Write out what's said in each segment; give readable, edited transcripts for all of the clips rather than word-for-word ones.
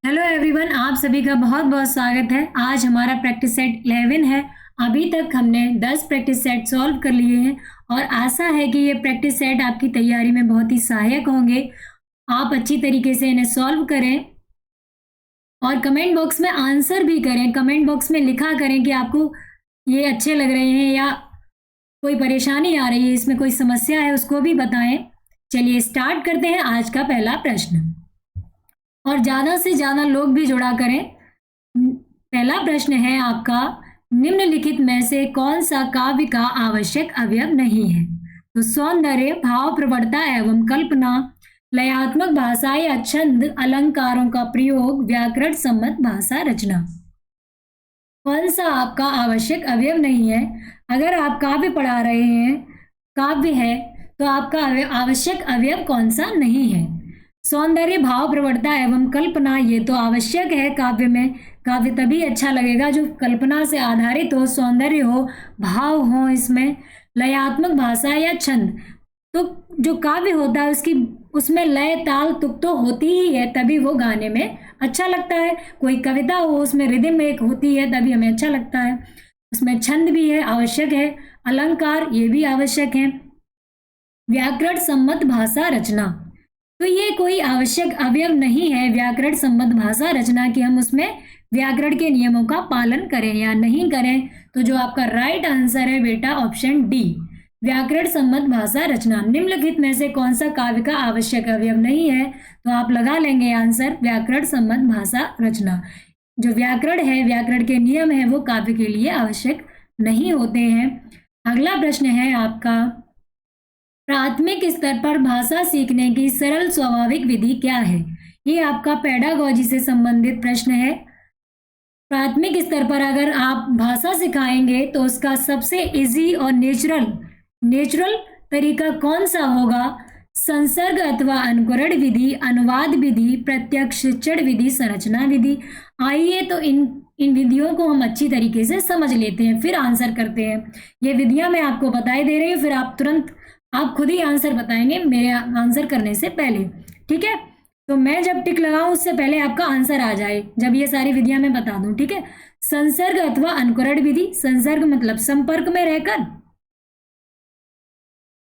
Hello everyone, आप सभी का बहुत बहुत स्वागत है। आज हमारा प्रैक्टिस सेट 11 है। अभी तक हमने 10 प्रैक्टिस सेट सॉल्व कर लिए हैं और आशा है कि ये प्रैक्टिस सेट आपकी तैयारी में बहुत ही सहायक होंगे। आप अच्छी तरीके से इन्हें सॉल्व करें और कमेंट बॉक्स में आंसर भी करें। कमेंट बॉक्स में लिखा करें कि आपको ये अच्छे लग रहे हैं या कोई परेशानी आ रही है, इसमें कोई समस्या है, उसको भी बताएं। चलिए स्टार्ट करते हैं आज का पहला प्रश्न और ज़्यादा से ज़्यादा लोग भी जुड़ा करें। पहला प्रश्न है आपका, निम्नलिखित में से कौन सा काव्य का आवश्यक अवयव नहीं है? तो सौंदर्य, भाव प्रवणता एवं कल्पना, लयात्मक भाषा या छंद, अलंकारों का प्रयोग, व्याकरण सम्मत भाषा रचना। कौन सा आपका आवश्यक अवयव नहीं है? अगर आप काव्य पढ़ा रहे हैं, काव्य है, तो आपका आवश्यक अवयव कौन सा नहीं है? सौंदर्य, भाव प्रवणता एवं कल्पना, ये तो आवश्यक है काव्य में। काव्य तभी अच्छा लगेगा जो कल्पना से आधारित हो, सौंदर्य हो, भाव हो इसमें। लयात्मक भाषा या छंद, तो जो काव्य होता है उसमें लय, ताल, तुक तो होती ही है, तभी वो गाने में अच्छा लगता है। कोई कविता हो उसमें रिदम एक होती है, तभी हमें अच्छा लगता है। उसमें छंद भी है, आवश्यक है। अलंकार, ये भी आवश्यक है। व्याकरण सम्मत भाषा रचना, तो ये कोई आवश्यक अवयव नहीं है व्याकरण सम्मत भाषा रचना की हम उसमें व्याकरण के नियमों का पालन करें या नहीं करें। तो जो आपका राइट आंसर है बेटा ऑप्शन डी, व्याकरण सम्मत भाषा रचना। निम्नलिखित में से कौन सा काव्य का आवश्यक अवयव नहीं है? तो आप लगा लेंगे आंसर व्याकरण सम्मत भाषा रचना। जो व्याकरण है, व्याकरण के नियम है, वो काव्य के लिए आवश्यक नहीं होते हैं। अगला प्रश्न है आपका, प्राथमिक स्तर पर भाषा सीखने की सरल स्वाभाविक विधि क्या है? ये आपका पेडागोजी से संबंधित प्रश्न है। प्राथमिक स्तर पर अगर आप भाषा सिखाएंगे तो उसका सबसे इजी और नेचुरल तरीका कौन सा होगा? संसर्ग अथवा अनुकरण विधि, अनुवाद विधि, प्रत्यक्ष शिक्षण विधि, संरचना विधि। आइए तो इन विधियों को हम अच्छी तरीके से समझ लेते हैं, फिर आंसर करते हैं। ये विधियां मैं आपको बताई दे रही हूँ, फिर आप खुद ही आंसर बताएंगे मेरे आंसर करने से पहले, ठीक है? तो मैं जब टिक लगाऊं उससे पहले आपका आंसर आ जाए, जब ये सारी विधियां मैं बता दूं, ठीक है? संसर्ग अथवा अनुकरण विधि, संसर्ग मतलब संपर्क में रहकर,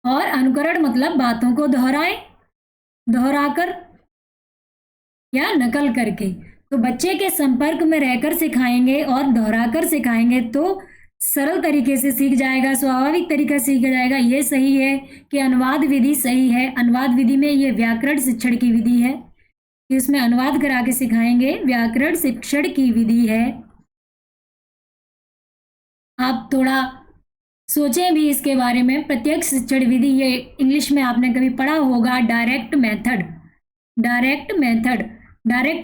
और अनुकरण मतलब बातों को दोहराकर या नकल करके। तो बच्चे के संपर्क में रहकर सिखाएंगे और दोहराकर सिखाएंगे तो सरल तरीके से सीख जाएगा, स्वाभाविक तरीका सीख जाएगा। ये सही है कि अनुवाद विधि सही है। अनुवाद विधि में ये व्याकरण शिक्षण की विधि है, इसमें अनुवाद करा के सिखाएंगे, व्याकरण शिक्षण की विधि है। आप थोड़ा सोचें भी इसके बारे में। प्रत्यक्ष शिक्षण विधि, ये इंग्लिश में आपने कभी पढ़ा होगा, डायरेक्ट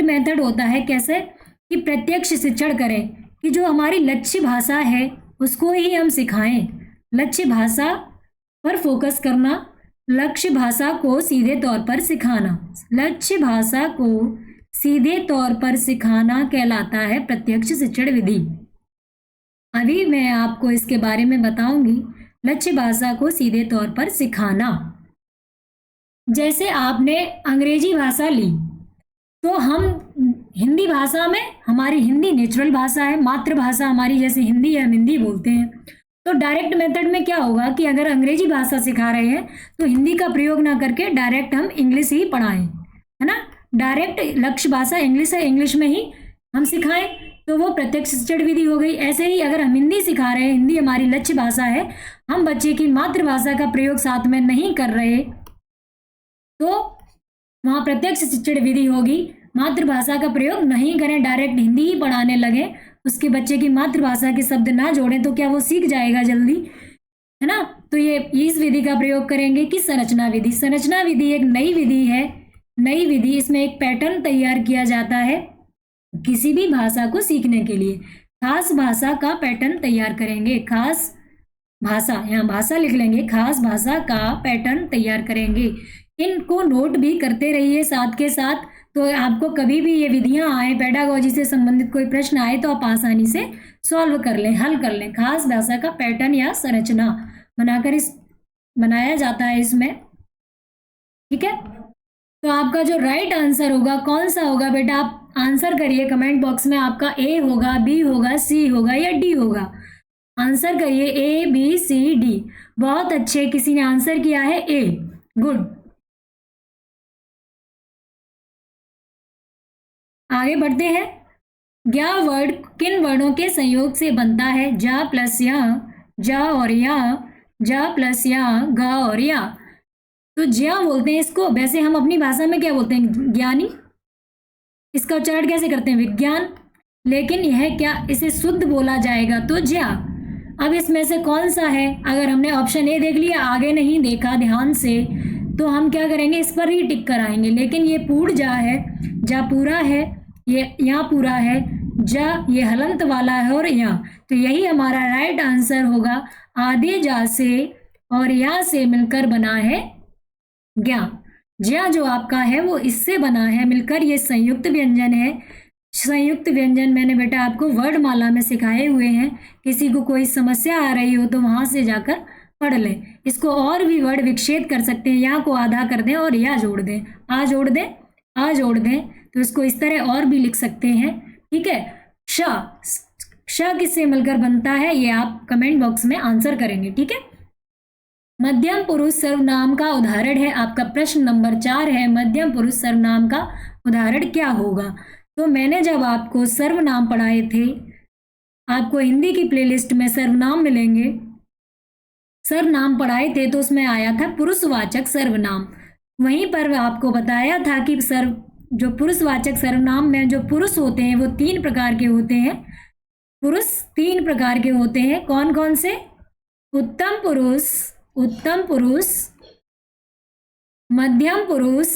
मेथड होता है कैसे कि प्रत्यक्ष शिक्षण करें, कि जो हमारी लक्ष्य भाषा है उसको ही हम सिखाएं। लक्ष्य भाषा पर फोकस करना, लक्ष्य भाषा को सीधे तौर पर सिखाना, लक्ष्य भाषा को सीधे तौर पर सिखाना कहलाता है प्रत्यक्ष शिक्षण विधि। अभी मैं आपको इसके बारे में बताऊंगी, लक्ष्य भाषा को सीधे तौर पर सिखाना। जैसे आपने अंग्रेजी भाषा ली, तो हम हिंदी भाषा में, हमारी हिंदी नेचुरल भाषा है, मातृभाषा हमारी जैसे हिंदी है, हम हिंदी बोलते हैं। तो डायरेक्ट मेथड में क्या होगा कि अगर अंग्रेजी भाषा सिखा रहे हैं तो हिंदी का प्रयोग ना करके डायरेक्ट हम इंग्लिश ही पढ़ाएं, है ना? डायरेक्ट लक्ष्य भाषा इंग्लिश है, इंग्लिश में ही हम सिखाएं, तो वो प्रत्यक्ष शिक्षण विधि हो गई। ऐसे ही अगर हम हिंदी सिखा रहे हैं, हिंदी हमारी लक्ष्य भाषा है, हम बच्चे की मातृभाषा का प्रयोग साथ में नहीं कर रहे, तो वहाँ प्रत्यक्ष शिक्षण विधि होगी। मातृभाषा का प्रयोग नहीं करें, डायरेक्ट हिंदी ही पढ़ाने लगे, उसके बच्चे की मातृभाषा के शब्द ना जोड़ें, तो क्या वो सीख जाएगा जल्दी, है ना? तो ये इस विधि का प्रयोग करेंगे कि संरचना विधि। संरचना विधि एक नई विधि है, नई विधि। इसमें एक पैटर्न तैयार किया जाता है किसी भी भाषा को सीखने के लिए। खास भाषा का पैटर्न तैयार करेंगे, खास भाषा, यहाँ भाषा लिख लेंगे, खास भाषा का पैटर्न तैयार करेंगे। इनको नोट भी करते रहिए साथ के साथ, तो आपको कभी भी ये विधियां आए, पेडागोजी से संबंधित कोई प्रश्न आए तो आप आसानी से सॉल्व कर लें, हल कर लें। खास भाषा का पैटर्न या संरचना बनाया जाता है इसमें, ठीक है? तो आपका जो राइट आंसर होगा कौन सा होगा बेटा? आप आंसर करिए कमेंट बॉक्स में। आपका ए होगा, बी होगा, सी होगा या डी होगा? आंसर करिए ए, बी, सी, डी। बहुत अच्छे, किसी ने आंसर किया है ए। गुड। आगे बढ़ते हैं। ज्ञा वर्ड किन वर्णों के संयोग से बनता है? जा प्लस या, जा और या, जा प्लस या, गा और या। तो ज्या बोलते हैं इसको, वैसे हम अपनी भाषा में क्या बोलते हैं? ज्ञानी। इसका उच्चारण कैसे करते हैं? विज्ञान। लेकिन यह क्या इसे शुद्ध बोला जाएगा? तो ज्या। अब इसमें से कौन सा है? अगर हमने ऑप्शन ए देख लिया, आगे नहीं देखा ध्यान से, तो हम क्या करेंगे? इस पर ही टिक कराएंगे। लेकिन ये पूर्ण जा है, जा पूरा है, ये यहाँ पूरा है, जा ये हलंत वाला है और यहाँ, तो यही हमारा राइट आंसर होगा। आधे जा से और या से मिलकर बना है ज्ञा। ज्या जो आपका है वो इससे बना है मिलकर, ये संयुक्त व्यंजन है। संयुक्त व्यंजन मैंने बेटा आपको वर्णमाला में सिखाए हुए हैं। किसी को कोई समस्या आ रही हो तो वहां से जाकर पढ़ लें। इसको और भी वर्ड विच्छेद कर सकते हैं। यहाँ को आधा कर दें और या जोड़ दें, आ जोड़ दें, आ जोड़ दें, तो इसको इस तरह और भी लिख सकते हैं। ठीक है। श, श किससे मिलकर बनता है? ये आप कमेंट बॉक्स में आंसर करेंगे। ठीक है। मध्यम पुरुष सर्वनाम का उदाहरण है। आपका प्रश्न नंबर 4 है, मध्यम पुरुष सर्वनाम का उदाहरण क्या होगा? तो मैंने जब आपको सर्वनाम पढ़ाए थे, आपको हिंदी की प्लेलिस्ट में सर्वनाम मिलेंगे, सर्वनाम पढ़ाए थे, तो उसमें आया था पुरुषवाचक सर्वनाम। वहीं पर आपको बताया था कि जो पुरुषवाचक सर्वनाम में जो पुरुष होते हैं वो 3 प्रकार के होते हैं। पुरुष 3 प्रकार के होते हैं। कौन कौन से? उत्तम पुरुष, उत्तम पुरुष, मध्यम पुरुष,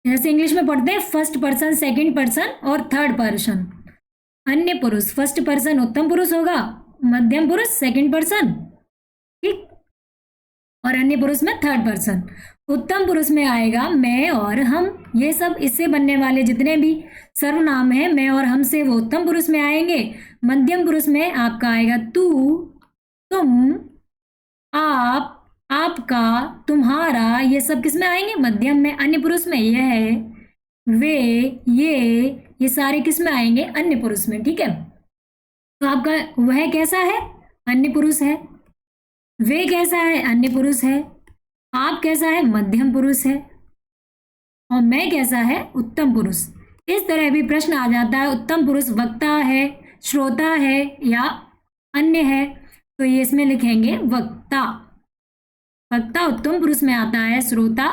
जैसे इंग्लिश में पढ़ते हैं फर्स्ट पर्सन, सेकंड पर्सन और थर्ड पर्सन। अन्य पुरुष, फर्स्ट पर्सन उत्तम पुरुष होगा, मध्यम पुरुष सेकंड पर्सन, ठीक, और अन्य पुरुष में थर्ड पर्सन। उत्तम पुरुष में आएगा मैं और हम, ये सब इससे बनने वाले जितने भी सर्वनाम हैं मैं और हम से, वो उत्तम पुरुष में आएंगे। मध्यम पुरुष में आपका आएगा तू, तुम, आप, आपका, तुम्हारा, ये सब किस में आएंगे? मध्यम में। अन्य पुरुष में यह, वे, ये सारे किस में आएंगे? अन्य पुरुष में। ठीक है। तो आपका वह कैसा है? अन्य पुरुष है। वे कैसा है? अन्य पुरुष है। आप कैसा है? मध्यम पुरुष है। और मैं कैसा है? उत्तम पुरुष। इस तरह भी प्रश्न आ जाता है। उत्तम पुरुष वक्ता है, श्रोता है या अन्य है, तो ये इसमें लिखेंगे वक्ता। वक्ता उत्तम पुरुष में आता है, श्रोता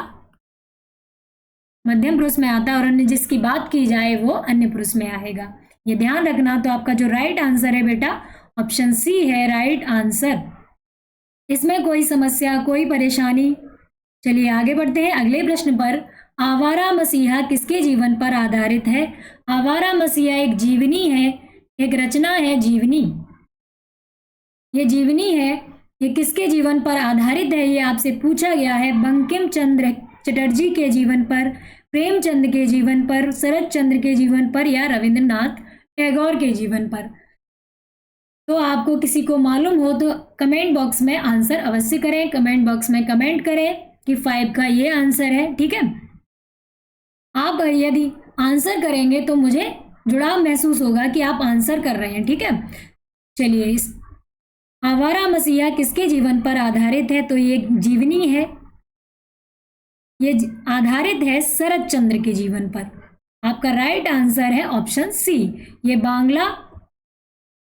मध्यम पुरुष में आता है और अन्य जिसकी बात की जाए वो अन्य पुरुष में आएगा। ये ध्यान रखना। तो आपका जो राइट आंसर है बेटा ऑप्शन सी है राइट आंसर। इसमें कोई समस्या, कोई परेशानी? चलिए आगे बढ़ते हैं अगले प्रश्न पर। आवारा मसीहा किसके जीवन पर आधारित है? आवारा मसीहा एक जीवनी है, एक रचना है जीवनी। ये जीवनी है, ये किसके जीवन पर आधारित है? ये आपसे पूछा गया है। बंकिम चंद्र चटर्जी के जीवन पर, प्रेमचंद के जीवन पर, शरद चंद्र के जीवन पर या रविंद्रनाथ टैगोर के जीवन पर? तो आपको किसी को मालूम हो तो कमेंट बॉक्स में आंसर अवश्य करें। कमेंट बॉक्स में कमेंट करें कि 5 का ये आंसर है। ठीक है। आप यदि आंसर करेंगे तो मुझे जुड़ाव महसूस होगा कि आप आंसर कर रहे हैं। ठीक है। चलिए, इस आवारा मसीहा किसके जीवन पर आधारित है? तो ये जीवनी है, ये आधारित है शरद चंद्र के जीवन पर। आपका राइट आंसर है ऑप्शन सी। ये बांग्ला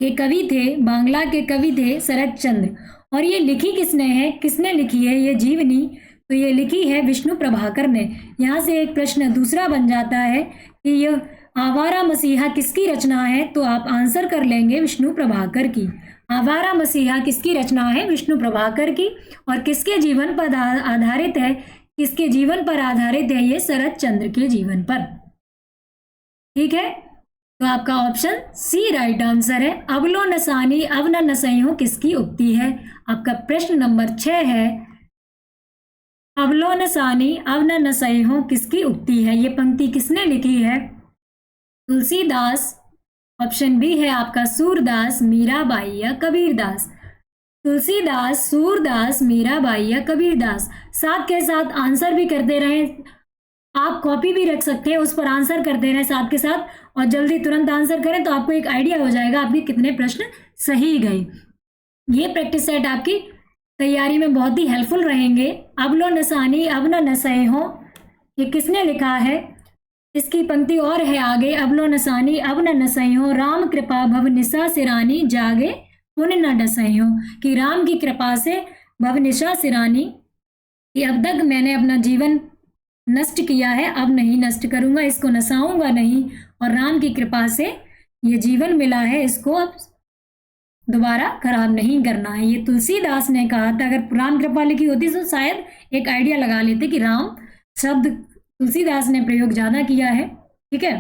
के कवि थे, बांग्ला के कवि थे शरद चंद्र। और ये लिखी किसने है? किसने लिखी है ये जीवनी? तो ये लिखी है विष्णु प्रभाकर ने। यहाँ से एक प्रश्न दूसरा बन जाता है कि ये आवारा मसीहा किसकी रचना है? तो आप आंसर कर लेंगे विष्णु प्रभाकर की। आवारा मसीहा किसकी रचना है? विष्णु प्रभाकर की। और किसके जीवन पर आधारित है? किसके जीवन पर आधारित है? ये शरद चंद्र के जीवन पर। ठीक है। तो आपका ऑप्शन सी राइट आंसर है। अवलो नसानी अव न नसइहो किसकी उक्ति है? आपका प्रश्न नंबर 6 है। अवलो नसानी अव न नसइहो किसकी उक्ति है? ये पंक्ति किसने लिखी है? तुलसीदास। ऑप्शन बी है आपका सूरदास, मीराबाई या कबीरदास। तुलसीदास, सूरदास, मीराबाई या कबीरदास। साथ के साथ आंसर भी करते रहें। आप कॉपी भी रख सकते हैं, उस पर आंसर करते रहें साथ के साथ, और जल्दी तुरंत आंसर करें तो आपको एक आइडिया हो जाएगा आपके कितने प्रश्न सही गए। ये प्रैक्टिस सेट आपकी तैयारी में बहुत ही हेल्पफुल रहेंगे। अब लो नसानी अब न नसए हो, ये किसने लिखा है? इसकी पंक्ति और है आगे, अब लो नसानी अब न नसए हो, राम कृपा भव निशा सिरानी, जागे पुण्य न डसए हो। कि राम की कृपा से भव निशा सिरानी, कि अब तक मैंने अपना जीवन नष्ट किया है, अब नहीं नष्ट करूंगा, इसको नसाऊंगा नहीं, और राम की कृपा से ये जीवन मिला है, इसको अब दोबारा खराब नहीं करना है। ये तुलसीदास ने कहा था। अगर राम कृपा लिखी होती तो शायद एक आइडिया लगा लेते कि राम शब्द तुलसीदास ने प्रयोग ज्यादा किया है। ठीक है,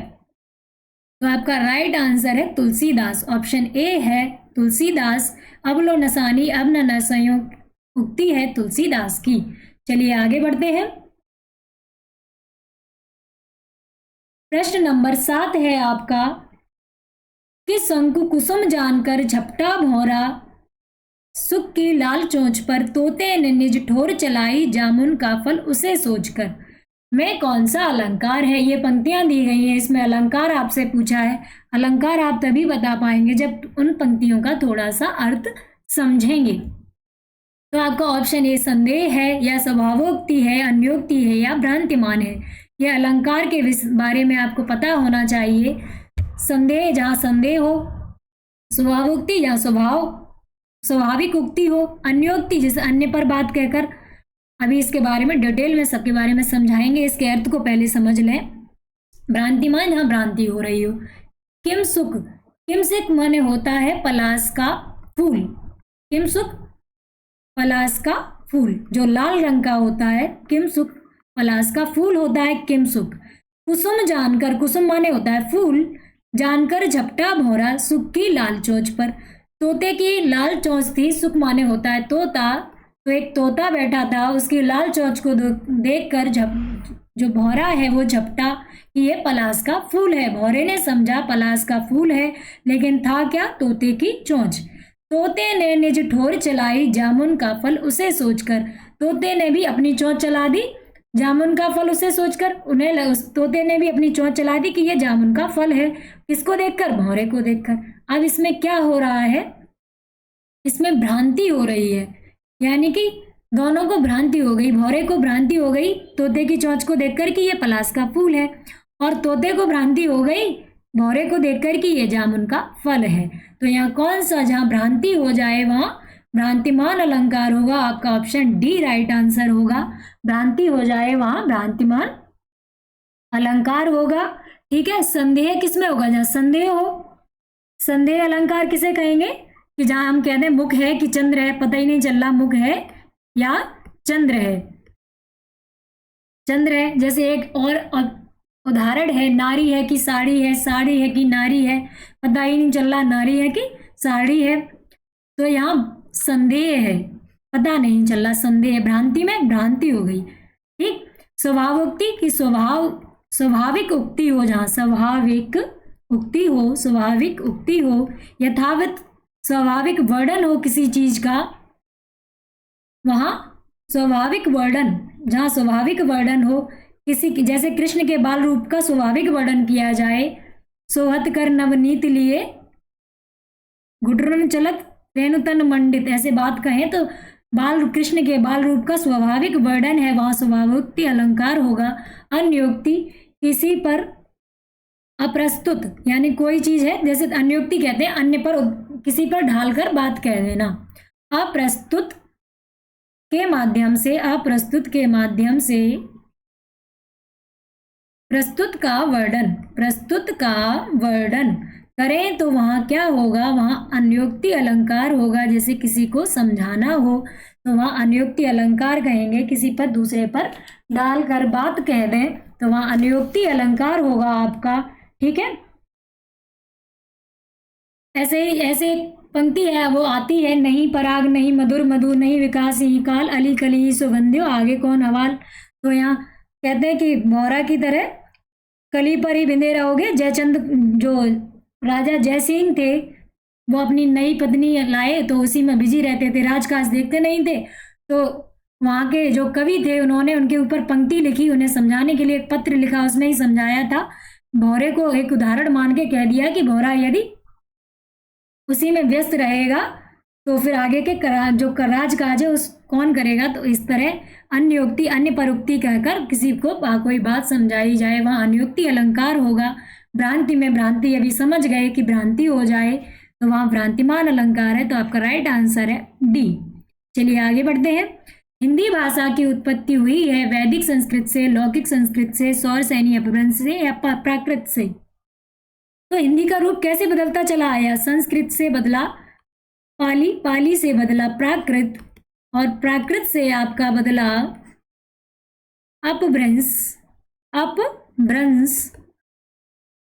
तो आपका राइट आंसर है तुलसीदास, ऑप्शन ए है तुलसीदास। अब लो नसानी अब न नसयो उक्ति है तुलसीदास की। चलिए आगे बढ़ते हैं। प्रश्न नंबर 7 है आपका, कि शंकु कुसुम जानकर झपटा भौरा, सुख की लाल चोंच पर तोते ने निज ठोर चलाई, जामुन का फल उसे सोचकर। में कौन सा अलंकार है? ये पंक्तियां दी गई हैं, इसमें अलंकार आपसे पूछा है। अलंकार आप तभी बता पाएंगे जब उन पंक्तियों का थोड़ा सा अर्थ समझेंगे। तो आपका ऑप्शन ए संदेह है, या स्वभावोक्ति है, अन्योक्ति है, या भ्रांतिमान है। यह अलंकार के बारे में आपको पता होना चाहिए। संदेह जहाँ संदेह हो, स्वभावोक्ति या स्वाभाविक उक्ति हो, अन्योक्ति जैसे अन्य पर बात कहकर। अभी इसके बारे में डिटेल में सबके बारे में समझाएंगे, इसके अर्थ को पहले समझ लें। भ्रांतिमान जहाँ भ्रांति हो रही हो। किम सुख, किम सुख माने होता है पलाश का फूल। किम सुख पलाश का फूल जो लाल रंग का होता है, किम सुख पलाश का फूल होता है किम सुख। कुसुम जानकर, कुसुम माने होता है फूल, जानकर झपटा भौरा, सुख की लाल चोंच पर। तोते की लाल चोंच थी, सुख माने होता है तोता, तो एक तोता बैठा था, उसकी लाल चोंच को देखकर जो भौरा है वो झपटा कि ये पलाश का फूल है। भौरे ने समझा पलाश का फूल है, लेकिन था क्या? तोते की चोंच। तोते ने निज ठोर चलाई, जामुन का फल उसे सोचकर। तोते ने भी अपनी चोंच चला दी, जामुन का फल उसे सोचकर। तोते ने भी अपनी चोंच चला दी कि ये जामुन का फल है। किसको देखकर? भौरे को देखकर। अब इसमें क्या हो रहा है? इसमें भ्रांति हो रही है, यानी कि दोनों को भ्रांति हो गई। भौरे को भ्रांति हो गई तोते की चोंच को देखकर कि ये पलाश का फूल है, और तोते को भ्रांति हो गई भौरे को देखकर कि ये जामुन का फल है। तो यहाँ कौन सा, जहाँ भ्रांति हो जाए वहां भ्रांतिमान अलंकार होगा। आपका ऑप्शन डी राइट आंसर होगा। भ्रांति हो जाए वहां भ्रांतिमान अलंकार होगा। ठीक है, संदेह किसमें होगा? जहाँ संदेह हो, संदेह अलंकार किसे कहेंगे? कि जहां हम कहते हैं मुख है कि चंद्र है, पता ही नहीं चल रहा मुख है या चंद्र है। चंद्र है, जैसे एक और उदाहरण है, नारी है कि साड़ी है, साड़ी है कि नारी है, पता ही नहीं चल रहा नारी है कि साड़ी है। तो यहाँ संदेह है, पता नहीं चल रहा, संदेह, भ्रांति में भ्रांति हो गई। ठीक, स्वभावोक्ति की स्वाभाविक उक्ति हो, जहाँ स्वाभाविक उक्ति हो, स्वाभाविक उक्ति हो, यथावत स्वाभाविक वर्णन हो किसी चीज का, वहां स्वाभाविक वर्णन, जहां स्वाभाविक वर्णन हो किसी की, जैसे कृष्ण के बाल रूप का स्वाभाविक वर्णन किया जाए। सोहत कर नवनीत लिए घुटरन चलत रेणुतन मंडित, ऐसे बात कहें तो कृष्ण के बाल रूप का स्वाभाविक वर्णन है, वहां स्वाभाविक अलंकार होगा। अन्योक्ति किसी पर अप्रस्तुत, यानी कोई चीज है, जैसे अन्योक्ति कहते हैं अन्य पर, किसी पर ढालकर बात कह देना। अप्रस्तुत के माध्यम से, अप्रस्तुत के माध्यम से प्रस्तुत का वर्णन करें तो वहां क्या होगा? वहां अन्योक्ति अलंकार होगा। जैसे किसी को समझाना हो तो वहां अन्योक्ति अलंकार कहेंगे। किसी पर दूसरे पर डालकर बात कह दें तो वहां अन्योक्ति अलंकार होगा आपका। ठीक है, ऐसे पंक्ति है, वो आती है, नहीं पराग नहीं मधुर मधु, नहीं विकास ही काल, अली कली ही सुगंध्यो, आगे कौन हवाल। तो यहाँ कहते हैं कि भौरा की तरह कली पर ही बिंदे रहोगे। जयचंद, जो राजा जयसिंह थे, वो अपनी नई पत्नी लाए तो उसी में बिजी रहते थे, राजकाज देखते नहीं थे। तो वहाँ के जो कवि थे उन्होंने उनके ऊपर पंक्ति लिखी, उन्हें समझाने के लिए एक पत्र लिखा, उसमें ही समझाया था। भौरे को एक उदाहरण मान के कह दिया कि भौरा यदि उसी में व्यस्त रहेगा तो फिर आगे के जो राज काज है उस कौन करेगा। तो इस तरह अन्योक्ति अन्य परोक्ति कहकर किसी को कोई बात समझाई जाए, वहाँ अन्योक्ति अलंकार होगा। भ्रांति में भ्रांति अभी समझ गए कि भ्रांति हो जाए तो वहाँ भ्रांतिमान अलंकार है। तो आपका राइट आंसर है डी। चलिए आगे बढ़ते हैं। हिंदी भाषा की उत्पत्ति हुई है वैदिक संस्कृत से, लौकिक संस्कृत से, सौर सैनी अपभ्रंश से या प्राकृत से। तो हिंदी का रूप कैसे बदलता चला आया? संस्कृत से बदला पाली, पाली से बदला प्राकृत, और प्राकृत से आपका बदला अपभ्रंश, अपभ्रंश,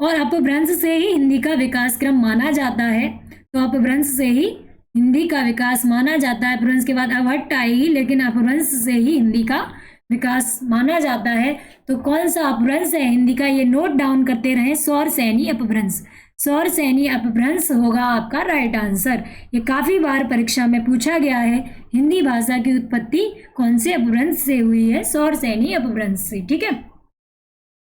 और अपभ्रंश से ही हिंदी का विकास क्रम माना जाता है। तो अपभ्रंश से ही हिंदी का विकास माना जाता है। अपभ्रंश के बाद अवहट्ट आएगी, लेकिन अपभ्रंश से ही हिंदी का विकास माना जाता है। तो कौन सा अपभ्रंश है हिंदी का, ये नोट डाउन करते रहें। सौर सैनी अपभ्रंश, सौर सैनी अपभ्रंश होगा आपका राइट आंसर। ये काफी बार परीक्षा में पूछा गया है। हिंदी भाषा की उत्पत्ति कौन से अपभ्रंश से हुई है? सौर सैनी अपभ्रंश से। ठीक है,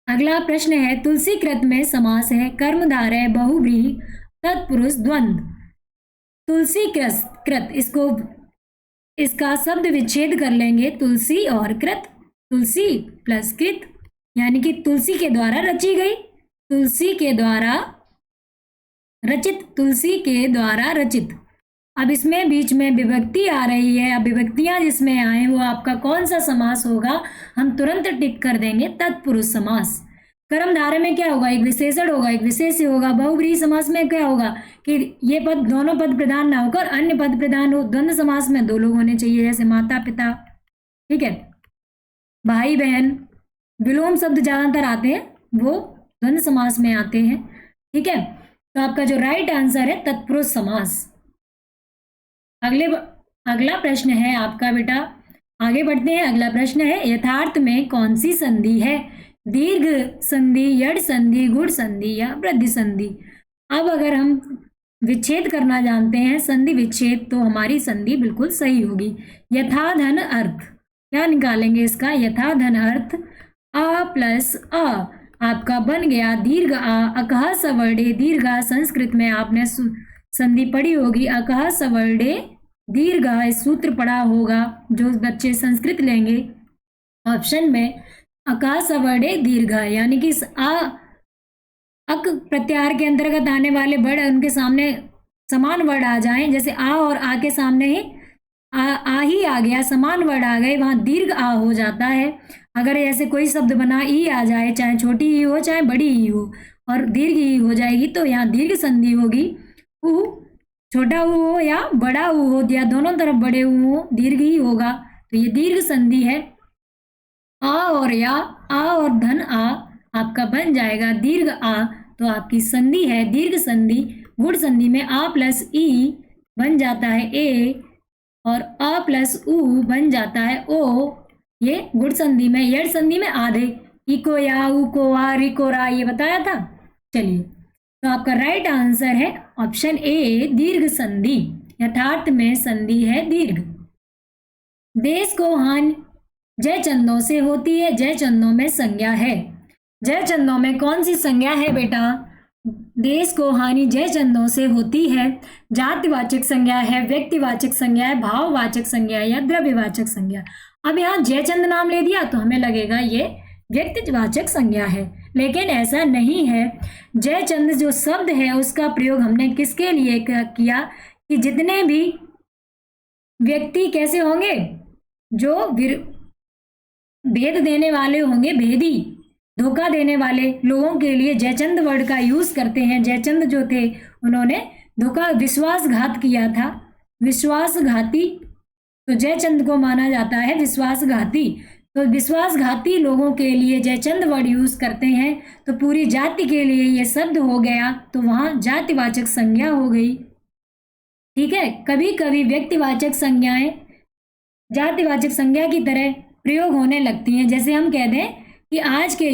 अगला प्रश्न है तुलसी कृत में समास है कर्मधारय बहुव्रीहि तत्पुरुष द्वंद्व। तुलसी कृत, इसका शब्द विच्छेद कर लेंगे, तुलसी और कृत, तुलसी प्लस कृत, यानी कि तुलसी के द्वारा रची गई, तुलसी के द्वारा रचित, तुलसी के द्वारा रचित। अब इसमें बीच में विभक्ति आ रही है। अब विभक्तियां जिसमें आए वो आपका कौन सा समास होगा? हम तुरंत टिक कर देंगे, तत्पुरुष समास। कर्मधारय में क्या होगा? एक विशेषण होगा, एक विशेष्य होगा। बहुव्रीहि समास में क्या होगा कि ये पद दोनों पद प्रधान ना होकर अन्य पद प्रधान हो। द्वंद्व समास में दो लोग होने चाहिए, जैसे माता पिता, ठीक है, भाई बहन। विलोम शब्द ज्यादातर आते हैं वो द्वंद्व समास में आते हैं। ठीक है, तो आपका जो राइट आंसर है तत्पुरुष समास। अगला प्रश्न है आपका बेटा, आगे बढ़ते हैं। अगला प्रश्न है यथार्थ में कौन सी संधि है? दीर्घ संधि, यड़ संधि, गुण संधि या वृद्धि संधि। अब अगर हम विच्छेद करना जानते हैं, संधि विच्छेद, तो हमारी संधि बिल्कुल सही होगी। यथा धन अर्थ, क्या निकालेंगे इसका? यथा धन अर्थ आ प्लस अ आपका बन गया दीर्घ आ, अकह सवर्णे दीर्घा। संस्कृत में आपने संधि पढ़ी होगी, अकह सवर्णे दीर्घा, इस सूत्र पढ़ा होगा जो बच्चे संस्कृत लेंगे। ऑप्शन में अकह सवर्णे दीर्घा, यानी कि अक प्रत्याहार के अंतर्गत आने वाले वर्ड उनके सामने समान वर्ड आ जाएं, जैसे आ और आ के सामने ही आ ही आ गया, समान वर्ड आ गए, वहां दीर्घ आ हो जाता है। अगर ऐसे कोई शब्द बना ई आ जाए, चाहे छोटी ही हो चाहे बड़ी ही हो, और दीर्घ ही हो जाएगी, तो यहाँ दीर्घ संधि होगी। ऊ छोटा ऊ हो या बड़ा ऊ हो, या दोनों तरफ बड़े ऊ हो, दीर्घ ही होगा। तो ये दीर्घ संधि है। आ और या, आ और धन आ आपका बन जाएगा दीर्घ आ, तो आपकी संधि है दीर्घ संधि। गुण संधि में आ प्लस ई बन जाता है ए, और अ प्लस उ बन जाता है ओ। ये गुण संधि में। यड़ संधि में आधे, इको या, उ को आ, रि को रा, ये बताया था। चलिए, तो आपका राइट आंसर है ऑप्शन ए, दीर्घ संधि। यथार्थ में संधि है दीर्घ। देश को हानि जय चंदों से होती है, जय चंदों में संज्ञा है। जय चंदों में कौन सी संज्ञा है बेटा? देश को हानि जय चंदों से होती है। जातिवाचक संज्ञा है, व्यक्तिवाचक संज्ञा है, भाववाचक संज्ञा है या द्रव्यवाचक संज्ञा। अब यहाँ जयचंद नाम ले दिया तो हमें लगेगा ये व्यक्तिवाचक संज्ञा है, लेकिन ऐसा नहीं है। जयचंद जो शब्द है उसका प्रयोग हमने किसके लिए किया कि जितने भी व्यक्ति कैसे होंगे, जो भेद देने वाले होंगे, भेदी, धोखा देने वाले लोगों के लिए जयचंद वर्ड का यूज करते हैं। जयचंद जो थे उन्होंने धोखा, विश्वासघात किया था, विश्वासघाती, तो जयचंद को माना जाता है विश्वासघाती। तो विश्वासघाती लोगों के लिए जयचंद वर्ड यूज करते हैं। तो पूरी जाति के लिए ये शब्द हो गया, तो वहां जातिवाचक संज्ञा हो गई। ठीक है, कभी कभी व्यक्तिवाचक संज्ञाएं जातिवाचक संज्ञा की तरह प्रयोग होने लगती हैं। जैसे हम कह दें कि आज के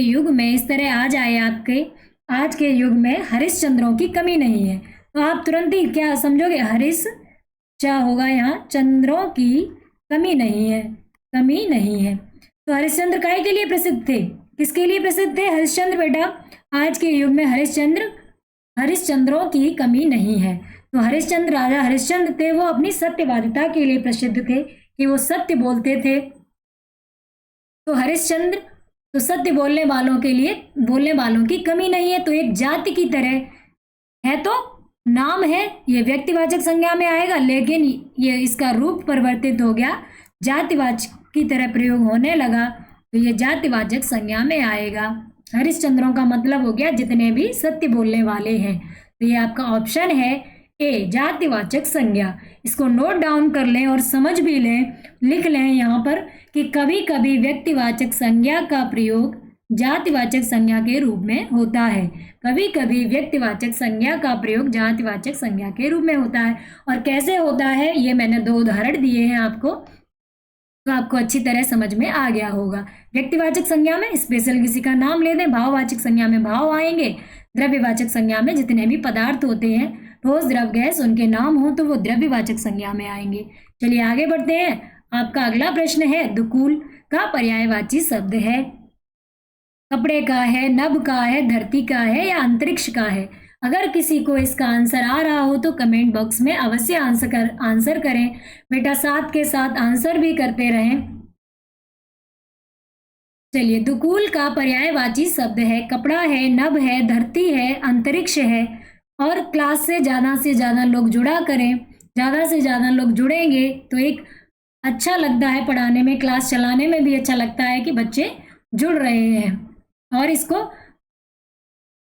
युग में इस तरह आ जाए आपके, आज के युग में हरिश्चंद्रों की कमी नहीं है, तो आप तुरंत ही क्या समझोगे? हरिश क्या होगा यहाँ, चंद्रों की कमी नहीं है, कमी नहीं है। तो हरिश्चंद्र काहे के लिए प्रसिद्ध थे, किसके लिए प्रसिद्ध थे? हरिश्चंद्र बेटा, आज के युग में हरिश्चंद्रों की कमी नहीं है। तो हरिश्चंद्र, राजा हरिश्चंद्र थे, वो अपनी सत्यवादिता के लिए प्रसिद्ध थे कि वो सत्य बोलते थे। तो हरिश्चंद्र, तो सत्य बोलने वालों की कमी नहीं है। तो एक जाति की तरह है, तो नाम है, ये व्यक्तिवाचक संज्ञा में आएगा, लेकिन ये इसका रूप परिवर्तित हो गया, जातिवाचक की तरह प्रयोग होने लगा, तो ये जातिवाचक संज्ञा में आएगा। हरिश्चंद्रों का मतलब हो गया जितने भी सत्य बोलने वाले हैं। तो ये आपका ऑप्शन है ए, जातिवाचक संज्ञा। इसको नोट डाउन कर लें और समझ भी लें, लिख लें यहाँ पर कि कभी कभी व्यक्तिवाचक संज्ञा का प्रयोग जातिवाचक संज्ञा के रूप में होता है, कभी कभी व्यक्तिवाचक संज्ञा का प्रयोग जातिवाचक संज्ञा के रूप में होता है। और कैसे होता है, ये मैंने 2 उदाहरण दिए हैं आपको, तो आपको अच्छी तरह समझ में आ गया होगा। व्यक्तिवाचक संज्ञा में स्पेशल किसी का नाम ले दें, भाववाचक संज्ञा में भाव आएंगे, द्रव्यवाचक संज्ञा में जितने भी पदार्थ होते हैं, ठोस द्रव गैस, उनके नाम हो तो वो द्रव्यवाचक संज्ञा में आएंगे। चलिए आगे बढ़ते हैं। आपका अगला प्रश्न है, दुकूल का पर्यायवाची शब्द है, कपड़े का है, नभ का है, धरती का है या अंतरिक्ष का है? अगर किसी को इसका आंसर आ रहा हो तो कमेंट बॉक्स में अवश्य आंसर करें। बेटा साथ के साथ आंसर भी करते रहें। चलिए, दुकूल का पर्यायवाची शब्द है, कपड़ा है, नभ है, धरती है, अंतरिक्ष है। और क्लास से ज़्यादा लोग जुड़ा करें, ज़्यादा से ज़्यादा लोग जुड़ेंगे तो एक अच्छा लगता है पढ़ाने में, क्लास चलाने में भी अच्छा लगता है कि बच्चे जुड़ रहे हैं और इसको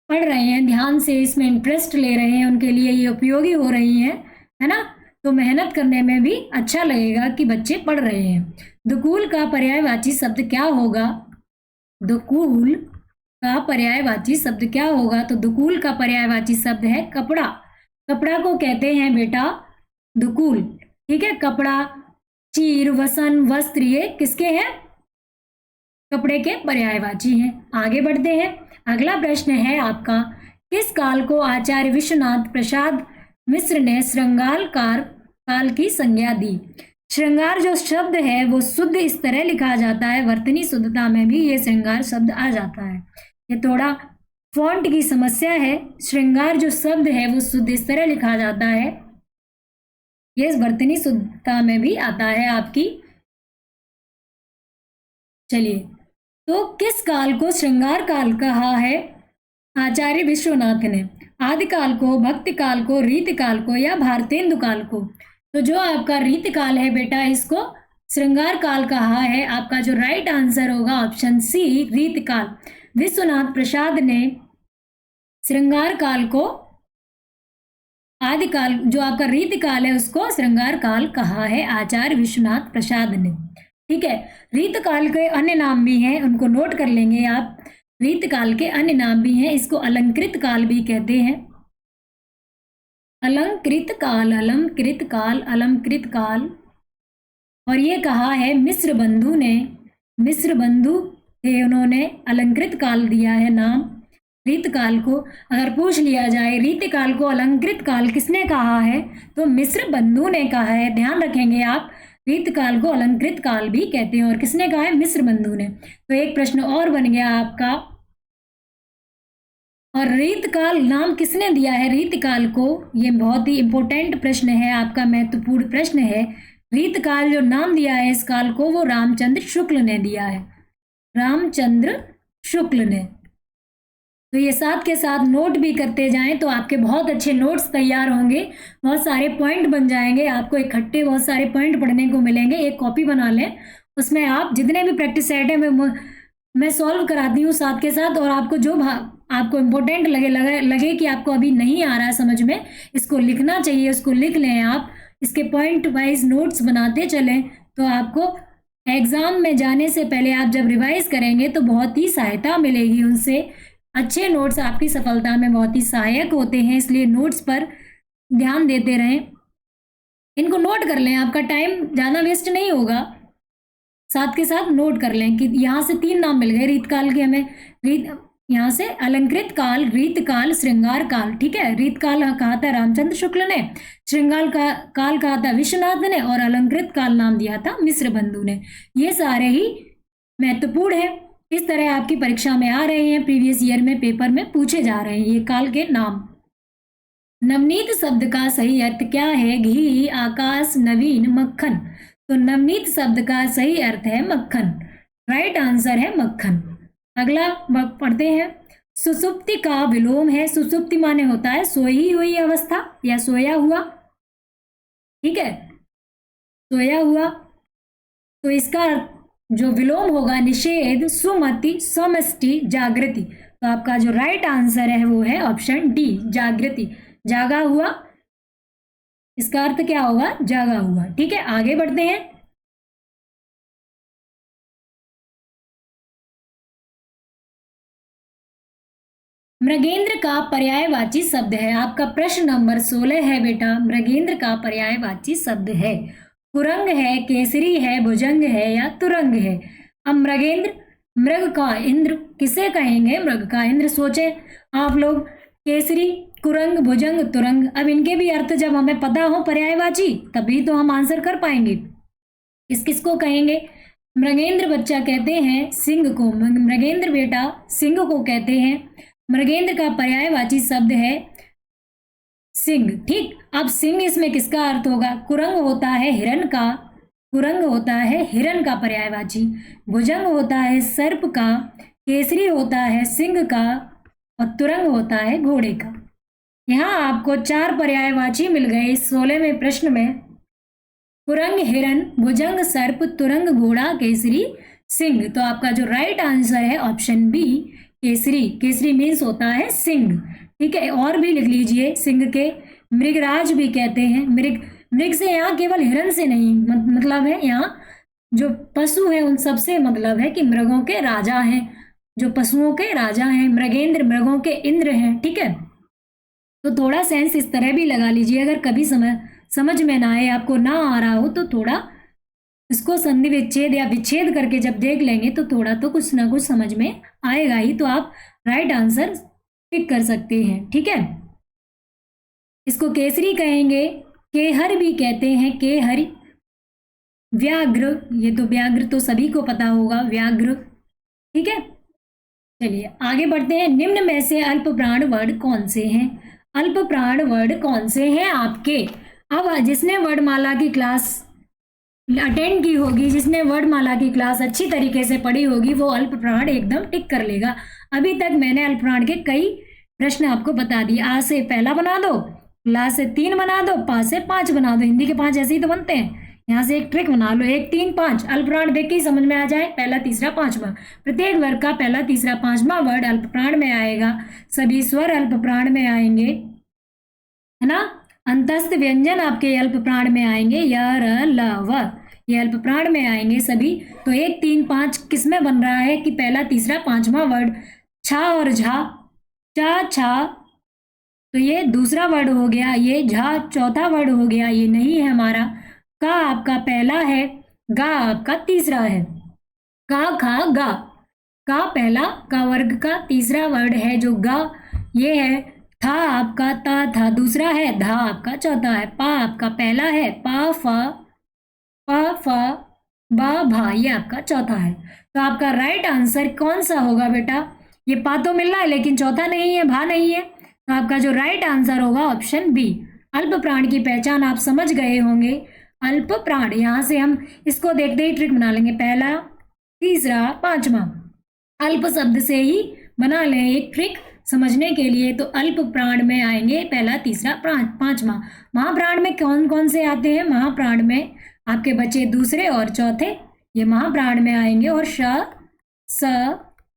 पढ़ रहे हैं, ध्यान से इसमें इंटरेस्ट ले रहे हैं, उनके लिए ये उपयोगी हो रही है ना? तो मेहनत करने में भी अच्छा लगेगा कि बच्चे पढ़ रहे हैं। दुकूल का पर्यायवाची शब्द क्या होगा? दुकूल का पर्यायवाची शब्द क्या होगा? तो दुकूल का पर्यायवाची शब्द है कपड़ा। कपड़ा को कहते हैं बेटा दुकूल, ठीक है? कपड़ा, चीर, वसन, वस्त्र, ये किसके हैं? कपड़े के पर्यायवाची हैं। आगे बढ़ते हैं। अगला प्रश्न है आपका, किस काल को आचार्य विश्वनाथ प्रसाद मिश्र ने श्रृंगार काल की संज्ञा दी? श्रृंगार जो शब्द है वो शुद्ध इस तरह लिखा जाता है, वर्तनी शुद्धता में भी ये श्रृंगार शब्द आ जाता है। ये थोड़ा फॉन्ट की समस्या है। श्रृंगार जो शब्द है वो शुद्ध इस तरह लिखा जाता है, ये वर्तनी शुद्धता में भी आता है आपकी। चलिए, तो किस काल को श्रृंगार काल कहा है आचार्य विश्वनाथ ने? आदिकाल को, भक्ति काल को, रीत काल को या भारतेंदु काल को? तो जो आपका रीत काल है बेटा, इसको श्रृंगार काल कहा है। आपका जो राइट आंसर होगा ऑप्शन सी, रीत काल। विश्वनाथ प्रसाद ने श्रृंगार काल को, आदिकाल जो आपका रीत काल है उसको श्रृंगार काल कहा है आचार्य विश्वनाथ प्रसाद ने, ठीक है? रीत काल के अन्य नाम भी हैं, उनको नोट कर लेंगे आप। रीत काल के अन्य नाम भी हैं, इसको अलंकृत काल भी कहते हैं। अलंकृत काल, अलंकृत काल, अलंकृत काल। और ये कहा है मिश्र बंधु ने, मिश्र बंधु थे, उन्होंने अलंकृत काल दिया है नाम रीत काल को। अगर पूछ लिया जाए रीत काल को अलंकृत काल किसने कहा है, तो मिश्र बंधु ने कहा है। ध्यान रखेंगे आप, रीत काल को अलंकृत काल भी कहते हैं और किसने कहा है? मिश्र बंधु ने। तो एक प्रश्न और बन गया आपका। और रीत काल नाम किसने दिया है रीत काल को? ये बहुत ही इंपॉर्टेंट प्रश्न है आपका, महत्वपूर्ण प्रश्न है। रीत काल जो नाम दिया है इस काल को, वो रामचंद्र शुक्ल ने दिया है, रामचंद्र शुक्ल ने। तो ये साथ के साथ नोट भी करते जाएं तो आपके बहुत अच्छे नोट्स तैयार होंगे, बहुत सारे पॉइंट बन जाएंगे, आपको इकट्ठे बहुत सारे पॉइंट पढ़ने को मिलेंगे। एक कॉपी बना लें, उसमें आप जितने भी प्रैक्टिस सेट है मैं सॉल्व कराती हूँ साथ के साथ, और आपको जो आपको इम्पोर्टेंट लगे कि आपको अभी नहीं आ रहा है समझ में, इसको लिखना चाहिए, उसको लिख लें आप। इसके पॉइंट वाइज नोट्स बनाते चलें, तो आपको एग्ज़ाम में जाने से पहले आप जब रिवाइज करेंगे तो बहुत ही सहायता मिलेगी उनसे। अच्छे नोट्स आपकी सफलता में बहुत ही सहायक होते हैं, इसलिए नोट्स पर ध्यान देते रहें। इनको नोट कर लें, आपका टाइम ज़्यादा वेस्ट नहीं होगा। साथ के साथ नोट कर लें कि यहाँ से 3 नाम मिल गए रीत काल के हमें। यहाँ से अलंकृत काल, रीत काल, श्रृंगार काल, ठीक है। रीत काल कहा था रामचंद्र शुक्ल ने, श्रृंगार काल कहा था विश्वनाथ ने, और अलंकृत काल नाम दिया था मिश्र बंधु ने। ये सारे ही महत्वपूर्ण है, इस तरह आपकी परीक्षा में आ रहे हैं, प्रीवियस ईयर में पेपर में पूछे जा रहे हैं ये काल के नाम। नवनीत शब्द का सही अर्थ क्या है? घी, आकाश, नवीन, मक्खन। तो नवनीत शब्द का सही अर्थ है मक्खन, राइट आंसर है मक्खन। अगला पढ़ते हैं। सुसुप्ति का विलोम है। सुसुप्ति माने होता है सोई हुई अवस्था या सोया हुआ, ठीक है, सोया हुआ। तो इसका जो विलोम होगा निषेध, सुमति, समष्टि, जागृति। तो आपका जो राइट आंसर है वो है ऑप्शन डी, जागृति, जागा हुआ। इसका अर्थ क्या होगा? जागा हुआ, ठीक है। आगे बढ़ते हैं। मृगेंद्र का पर्यायवाची शब्द है। आपका प्रश्न नंबर 16 है बेटा। मृगेंद्र का पर्यायवाची शब्द है, कुरंग है, केसरी है, भुजंग है या तुरंग है। अब मृगेंद्र, मृग का इंद्र किसे कहेंगे? मृग का इंद्र। सोचे आप लोग, केसरी, कुरंग, भुजंग, तुरंग। अब इनके भी अर्थ जब हमें पता हो पर्यायवाची, तभी तो हम आंसर कर पाएंगे। किस किस को कहेंगे? मृगेंद्र बच्चा कहते हैं सिंह को, मृगेंद्र बेटा सिंह को कहते हैं। मृगेंद्र का पर्यायवाची शब्द है सिंह, ठीक। अब सिंह इसमें किसका अर्थ होगा? कुरंग होता है हिरण का, कुरंग होता है हिरण का पर्यायवाची। भुजंग होता है सर्प का, केसरी होता है सिंह का, और तुरंग होता है घोड़े का। यहाँ आपको 4 पर्यायवाची मिल गए इस 16वें प्रश्न में। कुरंग हिरण, भुजंग सर्प, तुरंग घोड़ा, केसरी सिंह। तो आपका जो राइट आंसर है ऑप्शन बी, केसरी। केसरी मीन्स होता है सिंह, ठीक है। और भी लिख लीजिए, सिंह के मृगराज भी कहते हैं। मृग से यहाँ केवल हिरण से नहीं मतलब है, यहाँ जो पशु है उन सबसे मतलब है कि मृगों के राजा हैं, जो पशुओं के राजा हैं। मृगेंद्र मृगों के इंद्र हैं, ठीक है। तो थोड़ा सेंस इस तरह भी लगा लीजिए, अगर कभी समझ में ना आए, आपको ना आ रहा हो, तो थोड़ा इसको संधि विच्छेद या विच्छेद करके जब देख लेंगे तो थोड़ा तो कुछ ना कुछ समझ में आएगा ही, तो आप राइट आंसर टिक कर सकते हैं, ठीक है। इसको केसरी कहेंगे, केहर भी कहते हैं, केहरी। व्याघ्र, ये तो व्याघ्र तो सभी को पता होगा, व्याघ्र, ठीक है। चलिए आगे बढ़ते हैं। निम्न में से अल्प प्राण वर्ड कौन से हैं? अल्प प्राण वर्ड कौन से हैं आपके? अब जिसने वर्डमाला की क्लास अटेंड की होगी, जिसने वर्डमाला की क्लास अच्छी तरीके से पढ़ी होगी, वो अल्प प्राण एकदम टिक कर लेगा। अभी तक मैंने अल्प प्राण के कई प्रश्न आपको बता दिए। आ से पहला बना दो, ला से 3 बना दो, पा से 5 बना दो। हिंदी के 5 ऐसे ही तो बनते हैं। यहाँ से एक ट्रिक बना लो, 1 3 5 अल्प प्राण देख के ही समझ में आ जाए, पहला तीसरा पांचवा। प्रत्येक वर्ग का पहला तीसरा पांचवा वर्ड अल्प प्राण में आएगा। सभी स्वर अल्प प्राण में आएंगे, है ना। अंतस्थ व्यंजन आपके अल्प प्राण में आएंगे, य र ल व, ये अल्प प्राण में आएंगे सभी। तो 1 3 5 किस में बन रहा है कि पहला तीसरा पांचवा वर्ड छा और झा, चा छा, तो ये दूसरा वर्ड हो गया, ये झा चौथा वर्ड हो गया, ये नहीं है हमारा। का आपका पहला है, गा आपका तीसरा है। का खा गा, का पहला, का वर्ग का तीसरा वर्ड है जो गा, ये है। था आपका ता था दूसरा है, धा आपका चौथा है। पा आपका पहला है, पा फा बा भा, ये आपका चौथा है। तो आपका राइट आंसर कौन सा होगा बेटा? ये पा तो मिल रहा है लेकिन चौथा नहीं है, भा नहीं है। तो आपका जो राइट आंसर होगा ऑप्शन बी। अल्प प्राण की पहचान आप समझ गए होंगे। अल्प प्राण, यहां से हम इसको देखते ही ट्रिक बना लेंगे, पहला तीसरा पांचवा, अल्प शब्द से ही बना लें एक ट्रिक समझने के लिए। तो अल्प प्राण में आएंगे पहला तीसरा पांचवा। महाप्राण में कौन कौन से आते हैं? महाप्राण में आपके बचे दूसरे और चौथे, ये महाप्राण में आएंगे। और श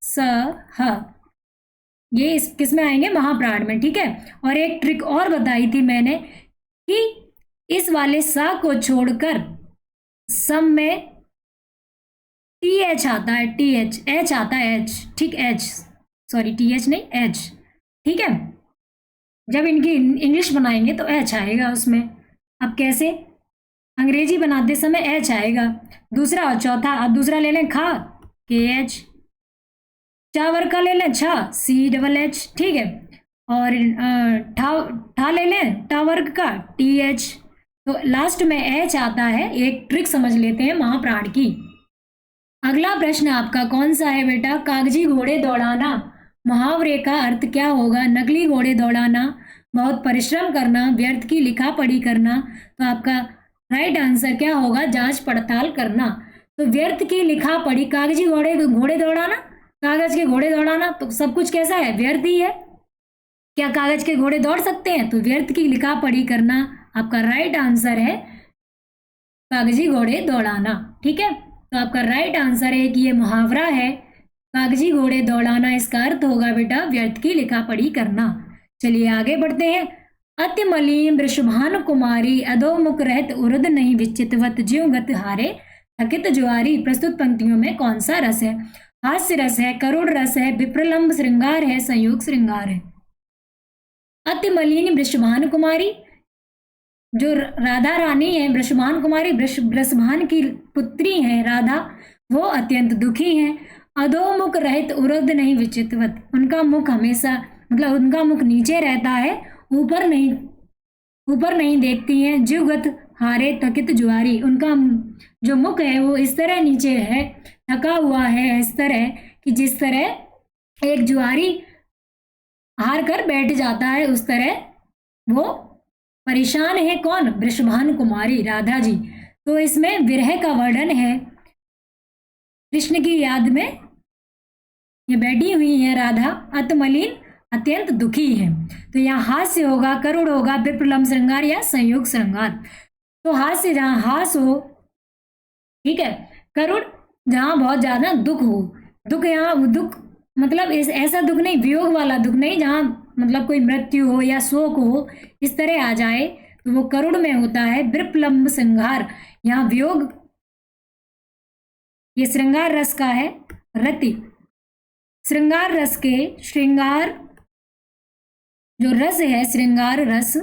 स ह, ये किस में आएंगे? महाप्राण में, ठीक है। और एक ट्रिक और बताई थी मैंने कि इस वाले सा को छोड़कर सम में टी एच आता है, टी एच, एच आता है, एच, ठीक, एच, सॉरी टी एच नहीं, एच, ठीक है। जब इनकी इंग्लिश बनाएंगे तो एच आएगा उसमें। अब कैसे? अंग्रेजी बनाते समय एच आएगा। दूसरा और चौथा, अब दूसरा ले लें खा, के एच, चा वर्ग का ले लें छा, CH, ठीक है। और ठा ले लें टा वर्ग का TH। तो लास्ट में H आता है। एक ट्रिक समझ लेते हैं महाप्राण की। अगला प्रश्न आपका कौन सा है बेटा? कागजी घोड़े दौड़ाना मुहावरे का अर्थ क्या होगा? नकली घोड़े दौड़ाना, बहुत परिश्रम करना, व्यर्थ की लिखा पढ़ी करना। तो आपका राइट आंसर क्या होगा? जांच पड़ताल करना। तो व्यर्थ की लिखा पढ़ी, कागजी घोड़े घोड़े दौड़ाना, कागज के घोड़े दौड़ाना, तो सब कुछ कैसा है? व्यर्थ ही है। क्या कागज के घोड़े दौड़ सकते हैं? तो व्यर्थ की लिखा पढ़ी करना आपका राइट आंसर है, कागजी घोड़े दौड़ाना। ठीक है, तो आपका राइट आंसर है कि ये मुहावरा है, कागजी घोड़े दौड़ाना। इसका अर्थ होगा बेटा व्यर्थ की लिखा पढ़ी करना। चलिए आगे बढ़ते हैं। अति मलीन वृषभान कुमारी, अधोमुख रहत उर्द नहीं विचितवत, ज्यों गत हारे थकित जुआरी। प्रस्तुत पंक्तियों में कौन सा रस है? हास्य रस है, करुण रस है, विप्रलंब श्रृंगार है, संयोग श्रृंगार है। अति मलिनी वृषभान कुमारी, जो राधा रानी है, वृषभान कुमारी वृषभान की पुत्री है राधा, वो अत्यंत दुखी है। अधोमुख रहित उरुद नहीं विचितवत, उनका मुख हमेशा मतलब उनका मुख नीचे रहता है, ऊपर नहीं देखती हैं। जुगत हारे थकित जुआरी, उनका जो मुख है वो इस तरह नीचे है, थका हुआ है, इस तरह कि जिस तरह एक जुआरी हार कर बैठ जाता है, उस तरह वो परेशान है। कौन? वृषभान कुमारी राधा जी। तो इसमें विरह का वर्णन है, कृष्ण की याद में ये बैठी हुई है राधा, अतमलिन अत्यंत दुखी है। तो यहाँ हास्य होगा, करुण होगा, विप्रलंब श्रृंगार या संयोग श्रृंगार। तो हास्य जहाँ हास हो, ठीक है, करुण जहाँ बहुत ज्यादा दुख हो, दुख यहाँ दुख मतलब ऐसा दुख नहीं, वियोग वाला दुख नहीं, जहाँ मतलब कोई मृत्यु हो या शोक हो, इस तरह आ जाए, तो वो करुण में होता है। विप्रलंब श्रृंगार, यहाँ वियोग, ये श्रृंगार रस का है। रति, श्रृंगार रस के, श्रृंगार जो रस है, श्रृंगार रस,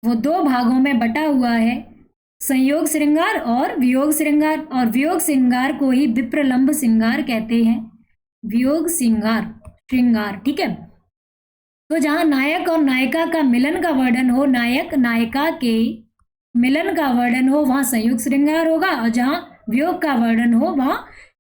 वो दो भागों में बटा हुआ है, संयोग श्रृंगार और वियोग श्रृंगार। और वियोग श्रृंगार को ही विप्रलंब श्रृंगार कहते हैं, वियोग श्रृंगार। ठीक है, तो जहां नायक और नायिका का मिलन का वर्णन हो, नायक नायिका के मिलन का वर्णन हो, वहां संयोग श्रृंगार होगा। और जहां वियोग का वर्णन हो, वहां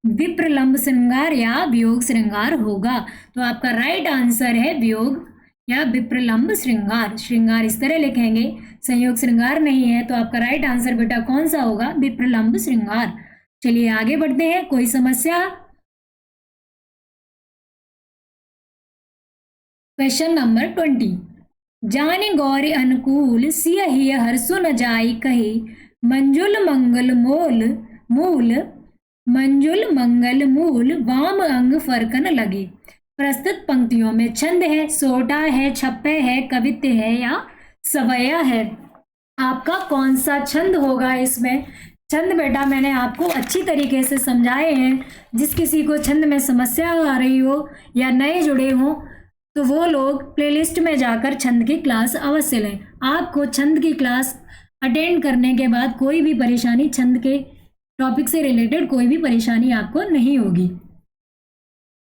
विप्रलंब श्रृंगार या वियोग श्रृंगार होगा। तो आपका राइट आंसर है वियोग या विप्रलंब श्रृंगार। श्रृंगार इस तरह लिखेंगे, संयोग श्रृंगार नहीं है, तो आपका राइट आंसर बेटा कौन सा होगा? विप्रलंब श्रृंगार। चलिए आगे बढ़ते हैं। कोई समस्या? Question number 20। जाने गौर अनुकूल सिय हिय हरसु न जाई कहे, मंजुल मंगल मूल वाम अंग फरकन लगे। प्रस्तुत पंक्तियों में छंद है, सोटा है, छप्पे है, कवित्य है या सवैया है। आपका कौन सा छंद होगा इसमें? छंद बेटा मैंने आपको अच्छी तरीके से समझाए हैं। जिस किसी को छंद में समस्या आ रही हो या नए जुड़े हो, तो वो लोग प्लेलिस्ट में जाकर छंद की क्लास अवश्य लें। आपको छंद की क्लास अटेंड करने के बाद कोई भी परेशानी, छंद के टॉपिक से रिलेटेड कोई भी परेशानी आपको नहीं होगी।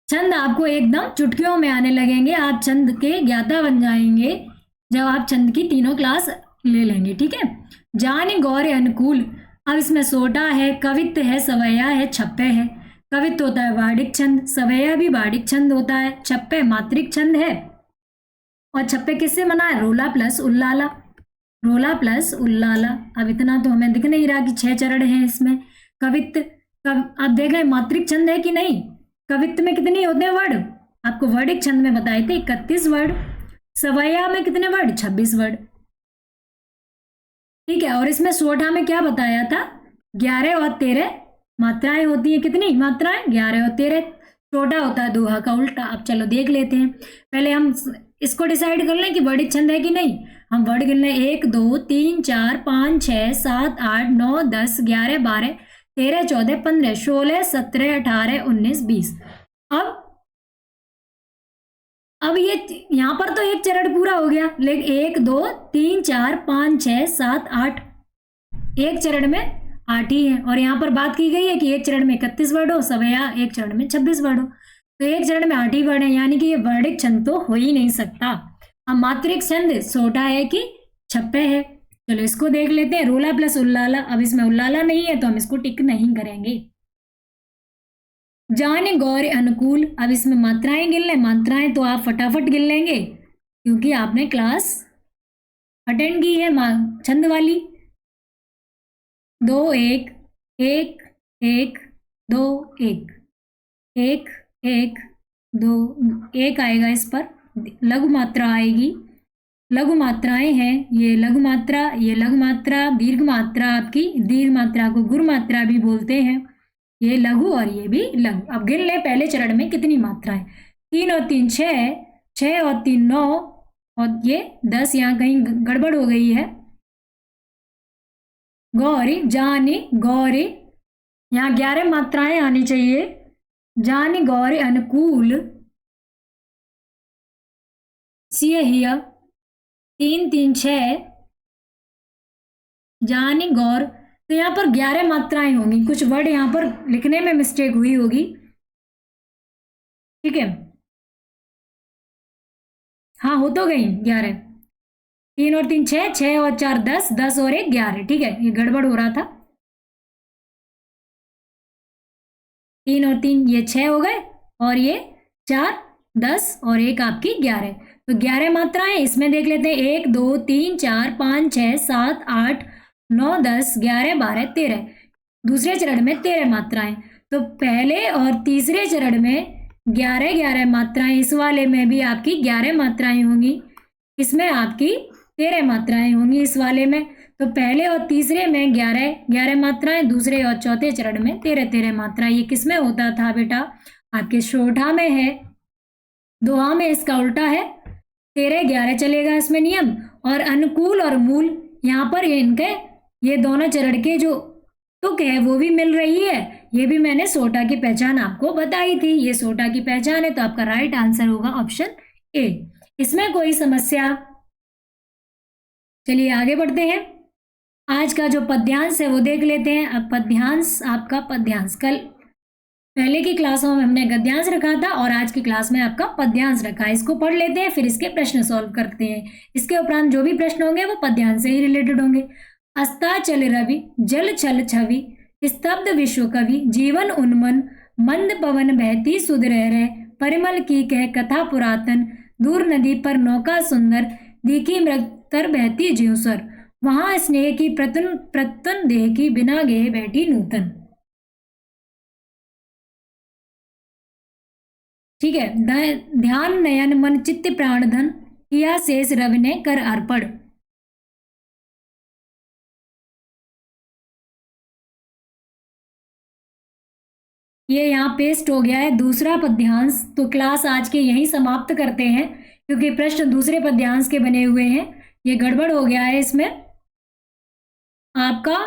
छंद आपको एकदम चुटकियों में आने लगेंगे, आप छंद के ज्ञाता बन जाएंगे जब आप छंद की तीनों क्लास ले लेंगे। ठीक है, जाने गौर अनुकूल, अब इसमें सोटा है, कवित्त है, सवैया है, छप्पे है। कवित्त होता है वार्डिक छंद, सवैया भी वार्डिक छंद होता है, छप्पे मात्रिक छंद है। और छप्पे किससे बना है? रोला प्लस उल्लाला, रोला प्लस उल्लाला। अब इतना तो हमें दिख नहीं रहा कि 6 चरण हैं इसमें। कवित्त अब देख रहे मात्रिक छंद है कि नहीं? कवित्त में कितने होते हैं वर्ड? आपको वर्डिक छंद में बताए थे 31 वर्ड। सवैया में कितने वर्ड? 26 वर्ड। ठीक है, और इसमें सोठा में क्या बताया था? 11 और 13 मात्राएं होती है। कितनी मात्राएं? 11 और 13। छोटा होता है दोहा का उल्टा। अब चलो देख लेते हैं। पहले हम इसको डिसाइड कर लें कि वर्डिक छंद है कि नहीं। हम वर्ड गिन लें, 1 2 3 4 5 6 7 8 9 10 11 12 13 14 15 16 17 18 19 20। अब ये यहाँ पर तो एक चरण पूरा हो गया, लेकिन 1 2 3 4 5 6 7 8, एक चरण में 8 ही है। और यहाँ पर बात की गई है कि एक चरण में 31 वर्ड हो, सवैया एक चरण में 26 वर्ड हो। तो एक चरण में 8 ही वर्ण है, यानी कि ये वर्णिक छंद तो हो ही नहीं सकता। अब मात्रिक छंद सोटा है कि छप्पे है। चलो इसको देख लेते हैं, रोला प्लस उल्लाला। अब इसमें उल्लाला नहीं है तो हम इसको टिक नहीं करेंगे। जान गौर अनुकूल, अब इसमें मात्राएं गिन लें। मात्राएं तो आप फटाफट गिन लेंगे क्योंकि आपने क्लास अटेंड की है छंद वाली। 2 1 1 1 2 1 1 1 2 1 आएगा, इस पर लघु मात्रा आएगी। लघु मात्राएं हैं, ये लघु मात्रा, ये लघु मात्रा, दीर्घ मात्रा, आपकी दीर्घ मात्रा को गुरु मात्रा भी बोलते हैं। ये लघु और ये भी लघु। अब गिन ले पहले चरण में कितनी मात्राएं। 3 और 3 6, 6 और 3 9, और ये 10 यहाँ कहीं गड़बड़ हो गई है। गौरी जानी गौरी, यहाँ 11 मात्राएं आनी चाहिए। जानी गौरी अनुकूल, सी हिया 3 3 6, जानी गौर। तो यहाँ पर 11 मात्राएं होंगी, कुछ वर्ड यहाँ पर लिखने में मिस्टेक हुई होगी, ठीक है। हाँ हो तो गई 11, 3 और 3 6, 6 और 4 10, 10 और 1 11, ठीक है, ये गड़बड़ हो रहा था। 3 और 3 ये 6 हो गए, और ये 4 10 और 1 आपकी 11। तो 11 मात्राएं इसमें देख लेते हैं। 1 2 3 4 5 6 7 8 9 10 11 12 13। दूसरे चरण में 13 मात्राएं। तो पहले और तीसरे चरण में 11 11 मात्राएं, इस वाले में भी आपकी 11 मात्राएं होंगी, इसमें आपकी 13 मात्राएं होंगी इस वाले में। तो पहले और तीसरे में 11 11 मात्राएं, दूसरे और चौथे चरण में 13 13 मात्राएं। ये किस में होता था बेटा? आपके शोठा में है, दोहा में इसका उल्टा है, 13 11 चलेगा इसमें नियम। और अनुकूल और मूल, यहाँ पर इनके ये दोनों चरण के जो तुक है वो भी मिल रही है। ये भी मैंने सोटा की पहचान आपको बताई थी, ये सोटा की पहचान है, तो आपका राइट आंसर होगा ऑप्शन ए। इसमें कोई समस्या? चलिए आगे बढ़ते हैं। आज का जो पद्यांश है वो देख लेते हैं। अब पद्यांश, आपका पद्यांश कल पहले की क्लासों में हमने गद्यांश रखा था और आज की क्लास में आपका पद्यांश रखा है। इसको पढ़ लेते हैं, फिर इसके प्रश्न सॉल्व करते हैं। इसके उपरांत जो भी प्रश्न होंगे वो पद्यांश से ही रिलेटेड होंगे। अस्ताचल रवि, जल छल छवि, स्तब्ध विश्व कवि, जीवन उन्मन, मंद पवन बहती सुध रह, परिमल की कह कथा पुरातन, दूर नदी पर नौका सुंदर, दीखी मृग तर बहती ज्योसर, वहां स्नेह की प्रतन प्रतन देह की, बिना गेह बैठी नूतन। ठीक है। ध्यान नयन मन चित्त प्राण धन, किया शेष रवि ने कर अर्पण। ये यहाँ पेस्ट हो गया है दूसरा पद्यांश। तो क्लास आज के यहीं समाप्त करते हैं क्योंकि प्रश्न दूसरे पद्यांश के बने हुए हैं। ये गड़बड़ हो गया है, इसमें आपका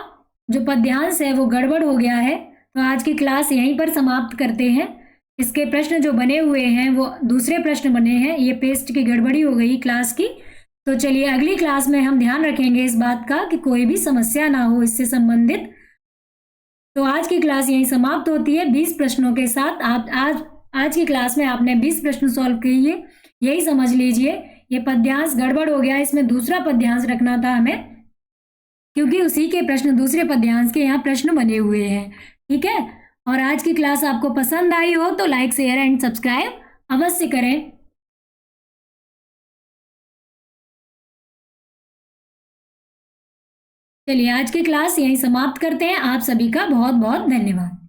जो पद्यांश है वो गड़बड़ हो गया है। तो आज की क्लास यहीं पर समाप्त करते हैं। इसके प्रश्न जो बने हुए हैं वो दूसरे प्रश्न बने हैं, ये पेस्ट की गड़बड़ी हो गई क्लास की। तो चलिए अगली क्लास में हम ध्यान रखेंगे इस बात का कि कोई भी समस्या ना हो इससे संबंधित। तो आज की क्लास यहीं समाप्त होती है 20 प्रश्नों के साथ। आप आज की क्लास में आपने 20 प्रश्न सॉल्व किए, यही समझ लीजिए। ये पद्यांश गड़बड़ हो गया, इसमें दूसरा पद्यांश रखना था हमें क्योंकि उसी के प्रश्न दूसरे पद्यांश के यहाँ प्रश्न बने हुए हैं। ठीक है। और आज की क्लास आपको पसंद आई हो तो लाइक शेयर एंड सब्सक्राइब अवश्य करें। चलिए आज की क्लास यहीं समाप्त करते हैं। आप सभी का बहुत बहुत धन्यवाद।